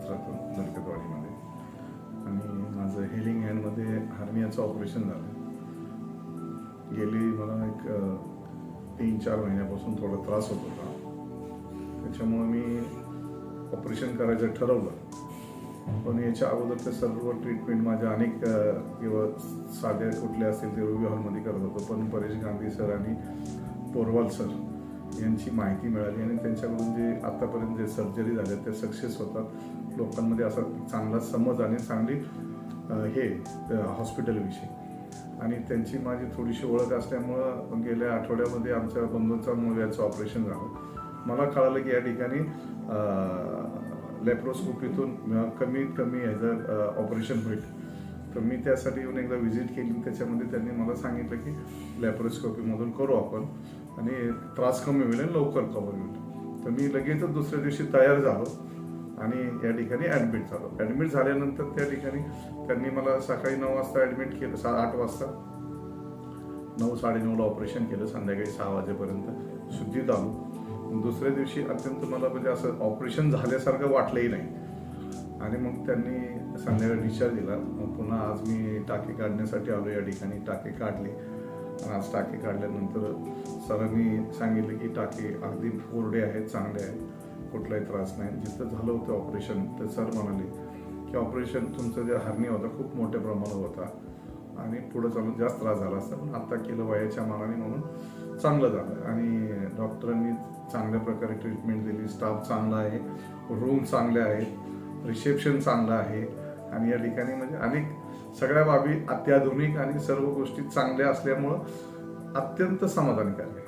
करत राहतो नरकतवाडीमध्ये. आणि माझं हेलिंग हँडमध्ये हर्नियाचं ऑपरेशन झालं. गेली मला एक 3-4 महिन्यापासून थोडा त्रास होत होता. त्याच्यामुळे मी ऑपरेशन करायचं ठरवलं. पण याच्या अगोदर ते सर्व ट्रीटमेंट माझ्या अनेक किंवा साध्या कुठल्या असतील ते रुबी हॉलमध्ये करत होतो. पण परेश गांधी सर आणि पोरवाल सर यांची माहिती मिळाली आणि त्यांच्याकडून जे आतापर्यंत जे सर्जरी झाल्या त्या सक्सेस होतात. लोकांमध्ये असा चांगला समज आणि चांगली हे हॉस्पिटलविषयी आणि त्यांची माझी थोडीशी ओळख असल्यामुळं गेल्या आठवड्यामध्ये आमच्या बंधूंचा मूळव्याचं ऑपरेशन झालं. मला कळालं की या ठिकाणी लॅप्रोस्कोपीतून कमीत कमी ह्याचं ऑपरेशन होईल. तर मी त्यासाठी येऊन एकदा व्हिजिट केली. त्याच्यामध्ये त्यांनी मला सांगितलं की लॅप्रोस्कोपीमधून करू आपण आणि त्रास कमी होईल आणि लवकर कव्हर होईल. तर मी लगेचच दुसऱ्या दिवशी तयार झालो आणि या ठिकाणी ॲडमिट झालो. ॲडमिट झाल्यानंतर त्या ठिकाणी त्यांनी मला सकाळी 9 वाजता ॲडमिट केलं. 8 वाजता 9-9:30ला ऑपरेशन केलं. संध्याकाळी 6 वाजेपर्यंत शुद्धीत आलो. दुसऱ्या दिवशी अत्यंत मला म्हणजे असं ऑपरेशन झाल्यासारखं वाटलंही नाही. आणि मग त्यांनी संध्याकाळी डिस्चार्ज दिला. मग पुन्हा आज मी टाके काढण्यासाठी आलो या ठिकाणी. टाके काढले आणि आज टाके काढल्यानंतर सरांनी सांगितलं की टाके अगदी कोरडे आहेत, चांगले आहेत, कुठलाही त्रास नाही. जिथं झालं होतं ऑपरेशन तर सर म्हणाले की ऑपरेशन तुमचं जे हर्निया होता खूप मोठ्या प्रमाणात होता आणि पुढं चालून जास्त त्रास झाला असता, पण आत्ता केलं वयाच्या मानाने म्हणून चांगलं झालं. आणि डॉक्टरांनी चांगल्या प्रकारे ट्रीटमेंट दिली. स्टाफ चांगला आहे, रूम चांगले आहेत, रिसेप्शन चांगलं आहे आणि या ठिकाणी म्हणजे अनेक सगळ्या बाबी अत्याधुनिक आणि सर्व गोष्टी चांगल्या असल्यामुळं अत्यंत समाधानकारक आहे.